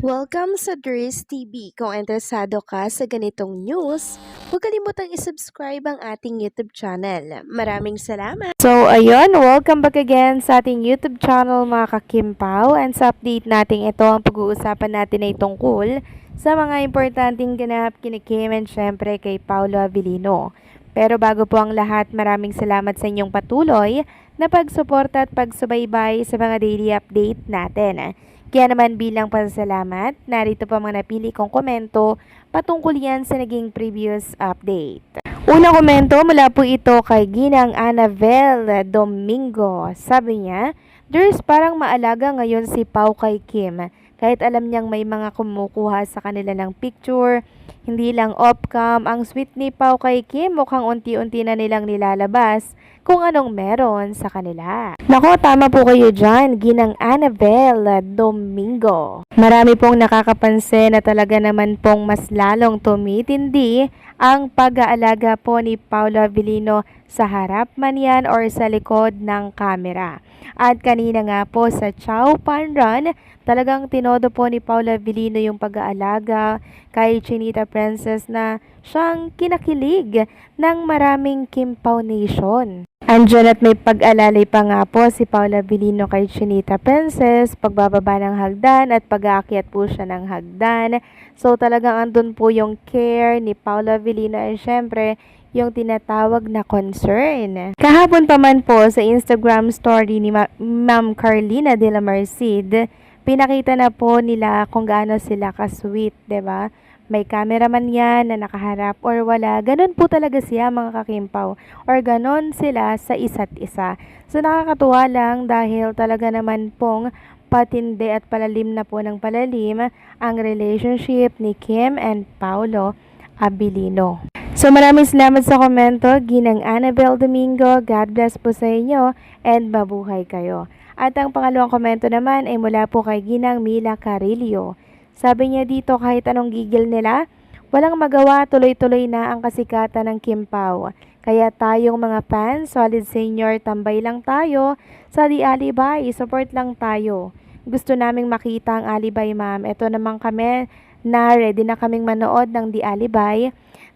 Welcome sa Dries TV. Kung interesado ka sa ganitong news, huwag kalimutang isubscribe ang ating YouTube channel. Maraming salamat! So, ayun, welcome back again sa ating YouTube channel mga kakimpaw. And sa update natin ito, ang pag-uusapan natin ay tungkol sa mga importanteng ganap kina Kim and syempre kay Paolo Abilino. Pero bago po ang lahat, maraming salamat sa inyong patuloy na pagsuporta at pagsubaybay sa mga daily update natin. Kaya naman bilang pasasalamat, narito pa mga napili kong komento patungkol yan sa naging previous update. Unang komento mula po ito kay Ginang Annabel Domingo. Sabi niya, "There's parang maalaga ngayon si Pau kay Kim. Kahit alam niyang may mga kumukuha sa kanila ng picture, hindi lang off-cam, ang sweet ni Pau kay Kim mukhang unti-unti na nilang nilalabas kung anong meron sa kanila." Nako, tama po kayo dyan, Ginang Annabel Domingo. Marami pong nakakapansin na talaga naman pong mas lalong tumitindi ang pag-aalaga po ni Paolo Abilino sa harap man yan or sa likod ng kamera. At kanina nga po sa Chow Pan Run, talagang tinodo po ni Paolo Abilino yung pag-aalaga kay Chinita Princess na siyang kinakilig ng maraming Kimpaw Nation. Andyan at may pag-alalay pa nga po si Paolo Abilino kay Chinita Princess, pagbababa ng hagdan at pag-aakyat po siya ng hagdan. So talagang andun po yung care ni Paolo Abilino at syempre yung tinatawag na concern. Kahapon pa man po sa Instagram story ni Ma'am Carlina de la Merced, pinakita na po nila kung gaano sila ka-sweet, 'di ba? May cameraman yan na nakaharap or wala. Ganon po talaga siya mga kakimpaw. Or ganon sila sa isa't isa. So nakakatuwa lang dahil talaga naman pong patindi at palalim na po ng palalim ang relationship ni Kim and Paolo Abilino. So maraming salamat sa komento, Ginang Annabel Domingo. God bless po sa inyo and mabuhay kayo. At ang pangalawang komento naman ay mula po kay Ginang Mila Carillo. Sabi niya dito, kahit anong gigil nila, walang magawa, tuloy-tuloy na ang kasikatan ng Kimpaw. Kaya tayong mga fans, solid senior, tambay lang tayo sa The Alibay, support lang tayo. Gusto naming makita ang Alibay, ma'am. Ito naman kami na ready na kaming manood ng The Alibay.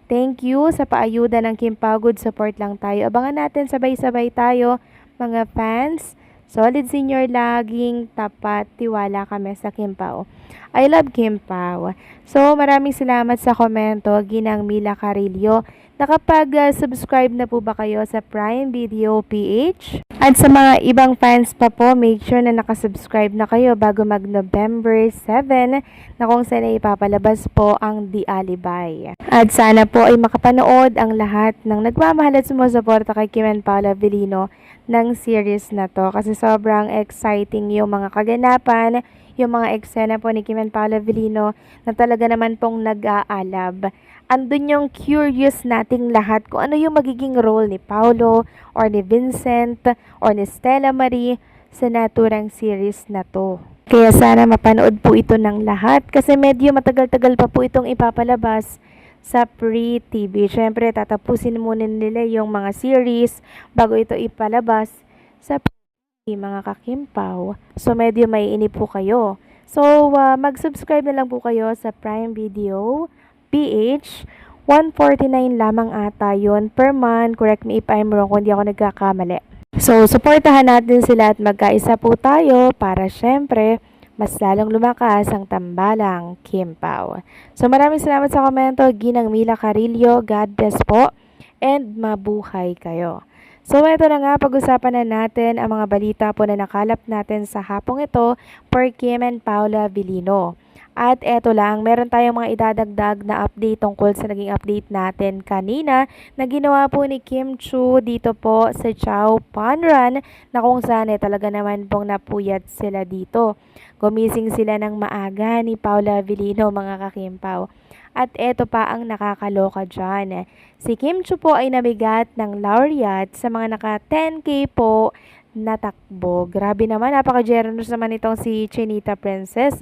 Thank you sa paayuda ng Kimpaw, good support lang tayo. Abangan natin sabay-sabay tayo, mga fans. Solid senior, laging tapat, tiwala kami sa Kimpaw. I love Kimpaw. So, maraming salamat sa komento, Ginang Mila Carillo. Nakapag-subscribe na po ba kayo sa Prime Video PH? At sa mga ibang fans pa po, make sure na nakasubscribe na kayo bago mag-November 7 na kung saan ay ipapalabas po ang The Alibay. At sana po ay makapanood ang lahat ng nagmamahal at sumusuporta kay Kim and Paolo Abilino ng series na to kasi sobrang exciting yung mga kaganapan, yung mga eksena po ni Kim and Paolo Abilino na talaga naman pong nag-aalab. Andun yung curious nating lahat kung ano yung magiging role ni Paolo or ni Vincent or ni Stella Marie sa naturang series na to. Kaya sana mapanood po ito ng lahat kasi medyo matagal-tagal pa po itong ipapalabas sa pre-TV. Siyempre, tatapusin muna nila yung mga series bago ito ipalabas sa pre-TV, mga kakimpaw. So, medyo maiinip po kayo. So, mag-subscribe na lang po kayo sa Prime Video PH. 149 lamang ata yun per month. Correct me if I'm wrong kung di ako nagkakamali. So, supportahan natin sila at magkaisa po tayo para syempre mas lalong lumakas ang tambalang Kimpaw. So maraming salamat sa komento, Ginang Mila Carillo. God bless po and mabuhay kayo. So ito na nga, pag-usapan na natin ang mga balita po na nakalap natin sa hapong ito for Kim and Paolo Abilino. At eto lang, meron tayong mga idadagdag na update tungkol sa naging update natin kanina na ginawa po ni Kim Chu dito po sa Chow Pan Run na kung saan talaga naman pong napuyat sila dito. Gumising sila ng maaga ni Paolo Abilino, mga kakimpaw. At eto pa ang nakakaloka dyan. Si Kim Chu po ay nabigat ng laureate sa mga naka 10K po na takbo. Grabe naman, napaka-generous naman itong si Chinita Princess.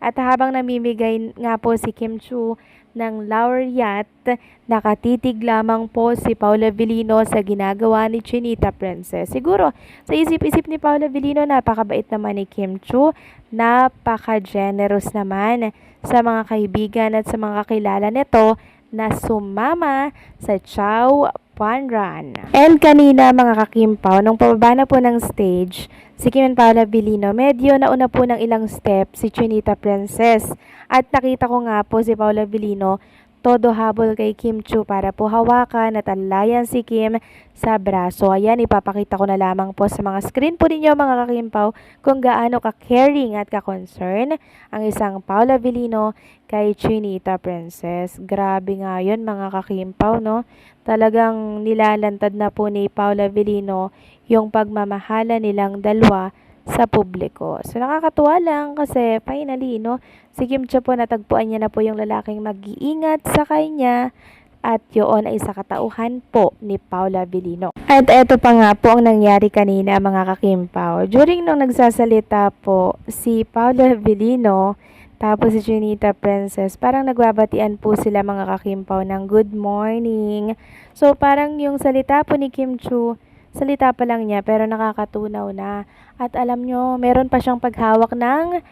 At habang namimigay nga po si Kim Chu ng laureate, nakatitig lamang po si Paula Avellino sa ginagawa ni Chinita Princess. Siguro, sa isip-isip ni Paula Avellino, napakabait naman ni Kim Chu, napaka-generous naman sa mga kaibigan at sa mga kakilala nito na sumama sa Chow Fun Run. And kanina mga kakimpaw, nung pababa na po ng stage, si Kim and Paula Avellino, medyo nauna po ng ilang step si Chinita Princess. At nakita ko nga po si Paula Avellino, todo habol kay Kim Chu para po hawakan at alayan si Kim sa braso. Ayan, ipapakita ko na lamang po sa mga screen po ninyo mga kakimpaw kung gaano ka-caring at ka-concern ang isang Paula Avellino kay Chinita Princess. Grabe nga yun mga kakimpaw, no? Talagang nilalantad na po ni Paula Avellino yung pagmamahala nilang dalawa sa publiko. So, nakakatuwa lang kasi finally, no, si Kim Chu po natagpuan niya na po yung lalaking mag-iingat sa kanya at yun ay sa katauhan po ni Paula Avellino. At eto pa nga po ang nangyari kanina mga kakimpaw. During nung nagsasalita po si Paula Avellino tapos si Chinita Princess, parang nagbabatian po sila mga kakimpaw ng good morning. So parang yung salita po ni Kim Chu, salita pa lang niya pero nakakatunaw na. At alam nyo, meron pa siyang paghawak ng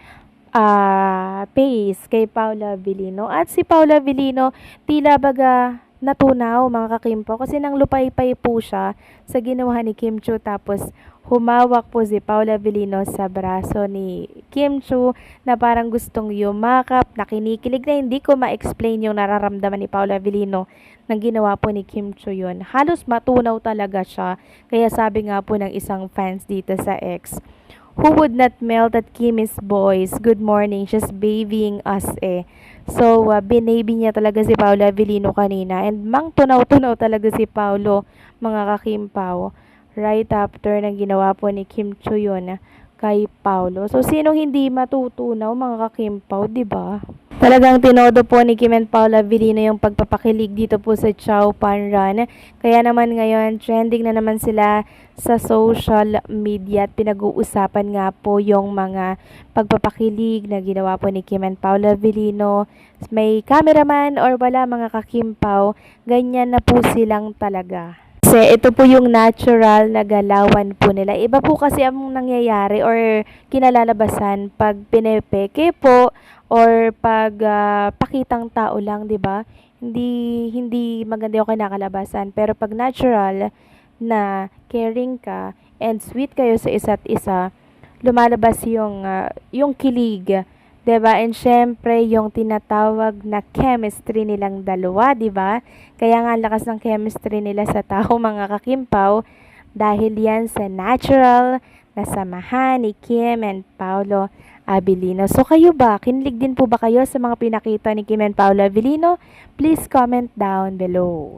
face kay Paula Avellino. At si Paula Avellino, tila baga natunaw mga kakimpaw kasi nang lupay-pay po siya sa ginawa ni Kim Chu tapos humawak po si Paula Avellino sa braso ni Kim Chu na parang gustong yumakap, nakinikilig na hindi ko ma-explain yung nararamdaman ni Paula Avellino nang ginawa po ni Kim Chu yun. Halos matunaw talaga siya. Kaya sabi nga po ng isang fans dito sa X, who would not melt at Kimmy's voice? Good morning, she's babying us eh. So, binaby niya talaga si Paula Avellino kanina. And mang tunaw-tunaw talaga si Paulo, mga kakimpaw. Right after nang ginawa po ni Kim Chu yun kay Paulo. So, sinong hindi matutunaw, mga kakimpaw, di ba? Talagang tinodo po ni Kim and Paula Avellino yung pagpapakilig dito po sa Chow Fun Run. Kaya naman ngayon, trending na naman sila sa social media at pinag-uusapan nga po yung mga pagpapakilig na ginawa po ni Kim and Paula Avellino. May cameraman or wala mga kakimpaw, ganyan na po silang talaga. Kasi ito po yung natural na galawan po nila. Iba po kasi ang nangyayari or kinalalabasan pag pinepeke po or pag pakitang tao lang, 'di ba? Hindi maganda yung kinakalabasan, pero pag natural na caring ka and sweet kayo sa isa't isa, lumalabas yung kilig, 'di ba? And syempre yung tinatawag na chemistry nilang dalawa, 'di ba? Kaya nga ang lakas ng chemistry nila sa tao mga kakimpaw dahil yan sa natural na samahan ni Kim and Paulo Avellino. So kayo ba? Kinilig din po ba kayo sa mga pinakita ni Kim and Paula Avellino? Please comment down below.